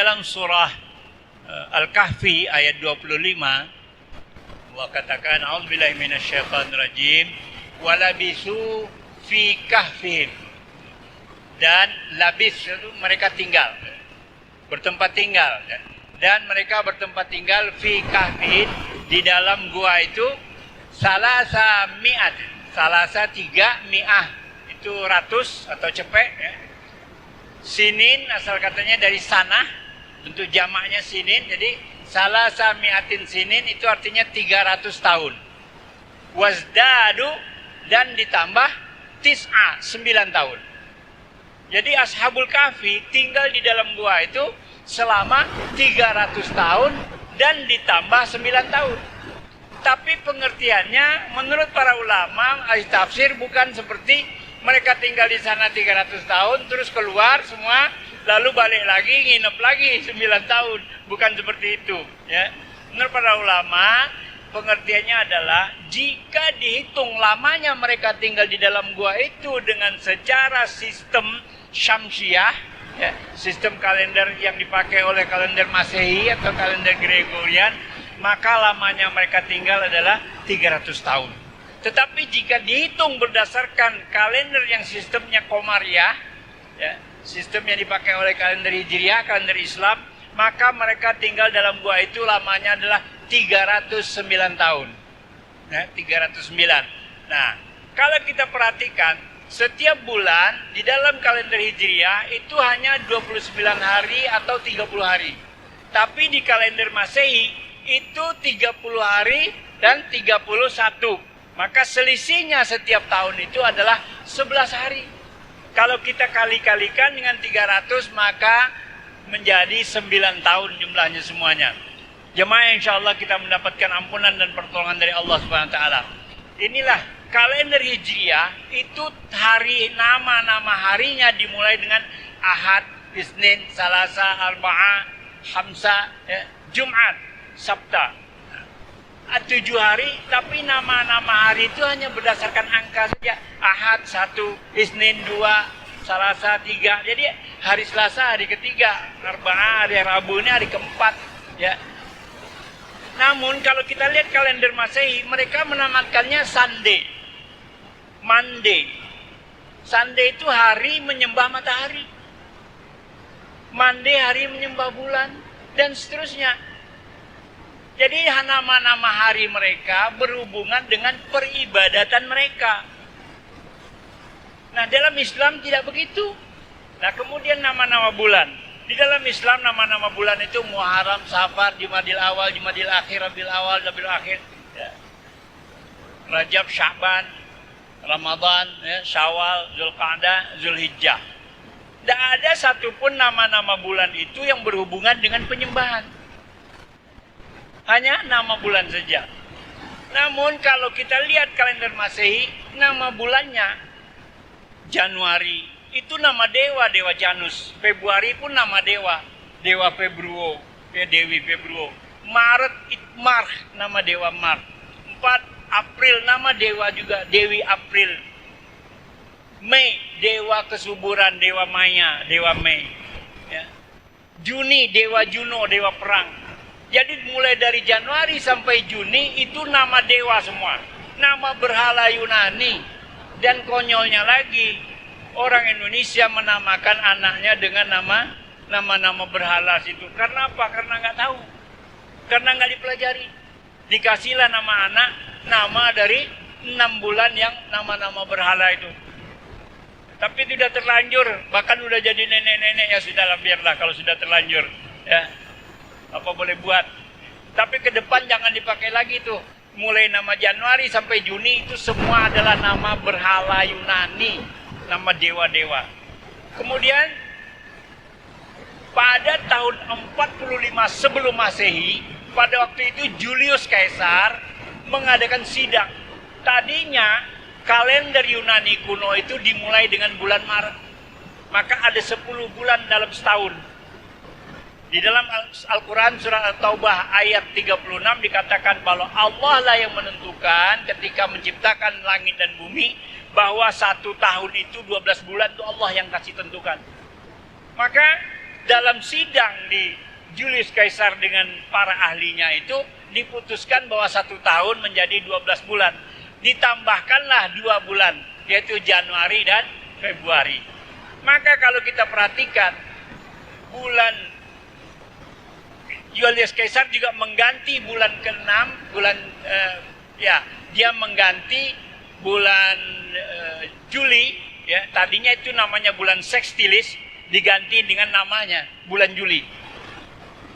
dalam surah Al-Kahfi ayat 25 Allah katakan a'udzubillahi minasyaitonir rajim walabisu fi kahfihim, dan labis itu mereka tinggal, bertempat tinggal, dan mereka bertempat tinggal fi kahfihim di dalam gua itu salasa tiga mi'ah itu ratus atau cepek ya. Sinin asal katanya dari sanah, bentuk jamaknya sinin, jadi salasa mi'atin sinin itu artinya 300 tahun. Wazdadu, dan ditambah tis'a 9 tahun. Jadi Ashabul Kahfi tinggal di dalam gua itu selama 300 tahun dan ditambah 9 tahun. Tapi pengertiannya menurut para ulama ahli tafsir bukan seperti mereka tinggal di sana 300 tahun terus keluar semua lalu balik lagi nginep lagi 9 tahun. Bukan seperti itu ya. Menurut para ulama pengertiannya adalah jika dihitung lamanya mereka tinggal di dalam gua itu dengan secara sistem Syamsiah ya, sistem kalender yang dipakai oleh kalender Masehi atau kalender Gregorian, maka lamanya mereka tinggal adalah 300 tahun. Tetapi jika dihitung berdasarkan kalender yang sistemnya Komariah ya, sistem yang dipakai oleh kalender Hijriah, kalender Islam, maka mereka tinggal dalam gua itu lamanya adalah 309 tahun ya, 309. Nah, kalau kita perhatikan setiap bulan di dalam kalender Hijriah itu hanya 29 hari atau 30 hari. Tapi di kalender Masehi itu 30 hari dan 31. Maka selisihnya setiap tahun itu adalah 11 hari. Kalau kita kali-kalikan dengan 300 maka menjadi 9 tahun jumlahnya semuanya. Jemaah insyaallah kita mendapatkan ampunan dan pertolongan dari Allah Subhanahu wa taala. Inilah kalender Hijriah itu hari nama-nama harinya dimulai dengan Ahad, Isnin, Salasa, Arba'ah, Khamsah, ya, Jumat, Sabta. 7 hari, tapi nama-nama hari itu hanya berdasarkan angka saja. Ahad 1, Isnin 2, Salasa 3. Jadi hari Selasa hari ketiga, Arba'ah hari Rabu ini hari keempat, ya. Namun kalau kita lihat kalender Masehi, mereka menamakannya Sunday, Monday. Sunday itu hari menyembah matahari, Monday hari menyembah bulan, dan seterusnya. Jadi nama-nama hari mereka berhubungan dengan peribadatan mereka. Nah, dalam Islam tidak begitu. Nah, kemudian nama-nama bulan. Di dalam Islam nama-nama bulan itu Muharram, Safar, Jumadil Awal, Jumadil Akhir, Rabiul Awal, Rabiul Akhir, ya. Rajab, Sya'ban, Ramadan, ya, Syawal, Zulqa'dah, Zulhijjah. Tidak ada satupun nama-nama bulan itu yang berhubungan dengan penyembahan. Hanya nama bulan saja. Namun kalau kita lihat kalender Masehi, nama bulannya Januari itu nama dewa, dewa Janus. Februari pun nama dewa, dewa Februo, ya, Dewi Februo. Maret Itmar, nama dewa Mart. 4 April nama dewa juga, Dewi April. Mei, dewa kesuburan, dewa Maya, dewa Mei. Ya. Juni, dewa Juno, dewa perang. Jadi mulai dari Januari sampai Juni itu nama dewa semua. Nama berhala Yunani. Dan konyolnya lagi, orang Indonesia menamakan anaknya dengan nama-nama berhala situ. Karena apa? Karena nggak tahu. Karena nggak dipelajari. Dikasihlah nama anak, nama dari 6 bulan yang nama-nama berhala itu. Tapi itu sudah terlanjur, bahkan sudah jadi nenek-nenek, ya sudahlah, biarlah kalau sudah terlanjur. Ya. Apa boleh buat. Tapi ke depan jangan dipakai lagi tuh. Mulai nama Januari sampai Juni itu semua adalah nama berhala Yunani, nama dewa-dewa. Kemudian pada tahun 45 sebelum Masehi, pada waktu itu Julius Caesar mengadakan sidang. Tadinya kalender Yunani kuno itu dimulai dengan bulan Maret. Maka ada 10 bulan dalam setahun. Di dalam Al-Quran surah At-Taubah ayat 36 dikatakan bahwa Allah lah yang menentukan ketika menciptakan langit dan bumi bahwa 1 tahun itu 12 bulan itu Allah yang kasih tentukan. Maka dalam sidang di Julius Caesar dengan para ahlinya itu diputuskan bahwa 1 tahun menjadi 12 bulan. Ditambahkanlah 2 bulan, yaitu Januari dan Februari. Maka kalau kita perhatikan, bulan Julius Caesar juga mengganti bulan ke-6, dia mengganti bulan Juli, ya. Tadinya itu namanya bulan Sextilis, diganti dengan namanya bulan Juli.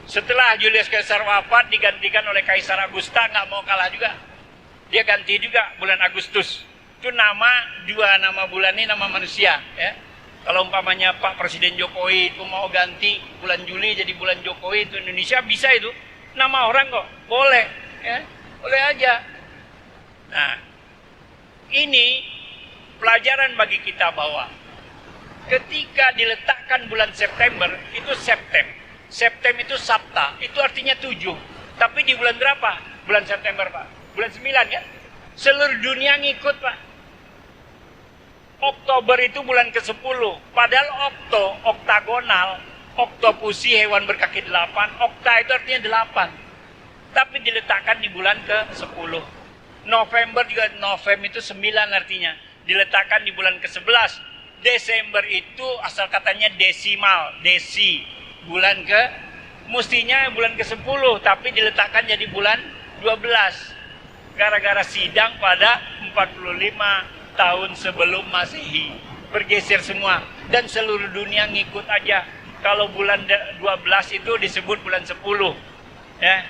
Setelah Julius Caesar wafat digantikan oleh Kaisar Augusta, nggak mau kalah juga. Dia ganti juga bulan Agustus. Itu dua nama bulan ini nama manusia, ya. Kalau umpamanya Pak Presiden Jokowi itu mau ganti bulan Juli jadi bulan Jokowi, itu Indonesia bisa itu. Nama orang kok, boleh, ya. Boleh aja. Nah, ini pelajaran bagi kita bahwa ketika diletakkan bulan September, itu Septem itu Sabta, itu artinya 7. Tapi di bulan berapa? Bulan September, Pak. Bulan 9 kan? Seluruh dunia ngikut, Pak. Oktober itu bulan ke-10. Padahal oktagonal, oktopusi hewan berkaki 8, okta itu artinya 8. Tapi diletakkan di bulan ke-10. November juga, November itu 9 artinya. Diletakkan di bulan ke-11. Desember itu asal katanya desimal, bulan mestinya bulan ke-10, tapi diletakkan jadi bulan 12. Gara-gara sidang pada 45 tahun sebelum Masehi. Bergeser semua. Dan seluruh dunia ngikut aja. Kalau bulan 12 itu disebut bulan 10. Ya.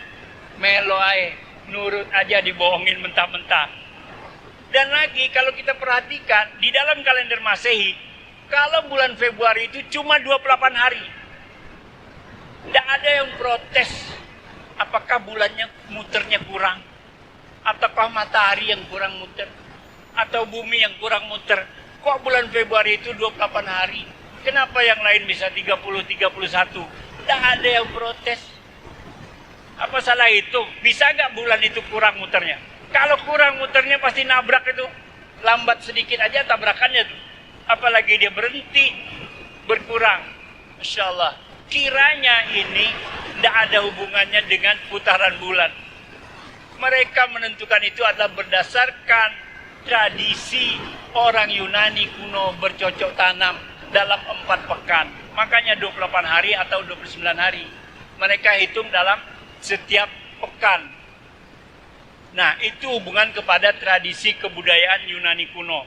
Melo ae, nurut aja, dibohongin mentah-mentah. Dan lagi kalau kita perhatikan di dalam kalender Masehi, kalau bulan Februari itu cuma 28 hari. Tidak ada yang protes apakah bulannya muternya kurang, ataukah matahari yang kurang muter, atau bumi yang kurang muter. Kok bulan Februari itu 28 hari? Kenapa yang lain bisa 30, 31? Tidak ada yang protes. Apa salah itu? Bisa nggak bulan itu kurang muternya? Kalau kurang muternya pasti nabrak itu. Lambat sedikit aja tabrakannya tuh. Apalagi dia berhenti, berkurang. Masya Allah. Kiranya ini tidak ada hubungannya dengan putaran bulan. Mereka menentukan itu adalah berdasarkan tradisi orang Yunani kuno bercocok tanam dalam 4 pekan. Makanya 28 hari atau 29 hari. Mereka hitung dalam setiap pekan. Nah, itu hubungan kepada tradisi kebudayaan Yunani kuno.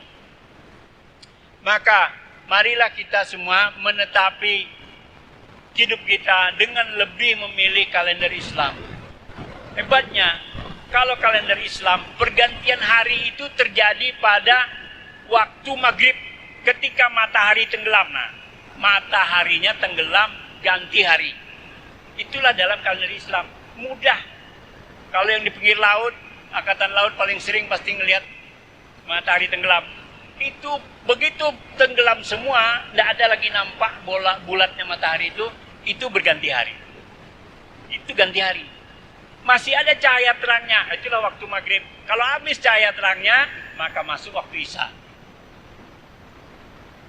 Maka, marilah kita semua menetapi hidup kita dengan lebih memilih kalender Islam. Hebatnya, kalau kalender Islam, pergantian hari itu terjadi pada waktu maghrib ketika matahari tenggelam. Nah, mataharinya tenggelam, ganti hari. Itulah dalam kalender Islam. Mudah. Kalau yang di pinggir laut, angkatan laut paling sering pasti ngelihat matahari tenggelam. Itu begitu tenggelam semua, tidak ada lagi nampak bulatnya matahari itu berganti hari. Itu ganti hari. Masih ada cahaya terangnya, itulah waktu maghrib. Kalau habis cahaya terangnya, maka masuk waktu Isya.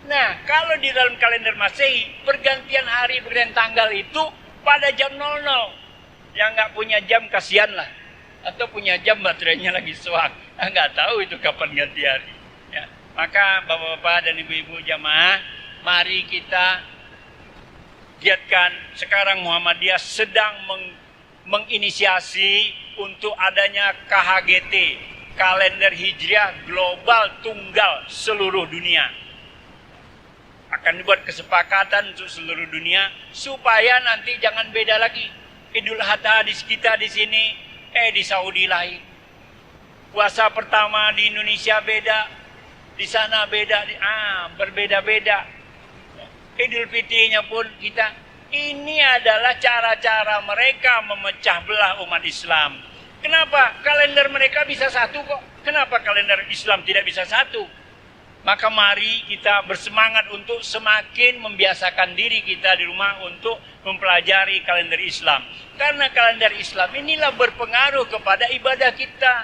Nah, kalau di dalam kalender Masehi, pergantian hari, pergantian tanggal itu pada jam 00. Yang nggak punya jam, kasihan lah. Atau punya jam baterainya lagi suak. Nggak tahu itu kapan ganti hari. Ya. Maka bapak-bapak dan ibu-ibu jamaah, mari kita giatkan. Sekarang Muhammadiyah sedang menginisiasi untuk adanya KHGT, kalender Hijriah global tunggal seluruh dunia. Akan dibuat kesepakatan untuk seluruh dunia supaya nanti jangan beda lagi. Idul Adha di kita di sini, di Saudi lain. Puasa pertama di Indonesia beda, di sana beda, berbeda-beda. Idul Fitrinya pun kita, ini adalah cara-cara mereka memecah belah umat Islam. Kenapa? Kalender mereka bisa satu kok. Kenapa kalender Islam tidak bisa satu? Maka mari kita bersemangat untuk semakin membiasakan diri kita di rumah untuk mempelajari kalender Islam. Karena kalender Islam inilah berpengaruh kepada ibadah kita.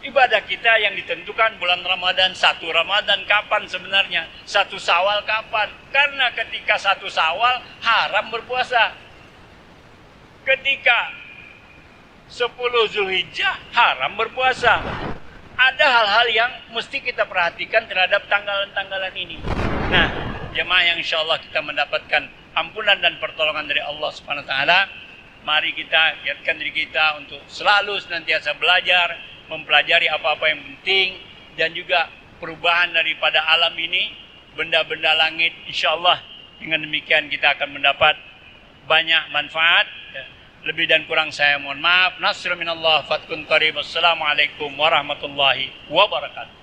Ibadah kita yang ditentukan bulan Ramadan, 1 Ramadan kapan sebenarnya? 1 Syawal kapan? Karena ketika 1 Syawal haram berpuasa. Ketika 10 Zulhijjah haram berpuasa. Ada hal-hal yang mesti kita perhatikan terhadap tanggalan-tanggalan ini. Nah, jemaah yang insya Allah kita mendapatkan ampunan dan pertolongan dari Allah Subhanahu wa taala, mari kita giatkan diri kita untuk selalu senantiasa belajar, mempelajari apa-apa yang penting, dan juga perubahan daripada alam ini, benda-benda langit, insya Allah dengan demikian kita akan mendapat banyak manfaat. Lebih dan kurang saya mohon maaf. Nasrul minallah, fatkun qarib. Assalamualaikum warahmatullahi wabarakatuh.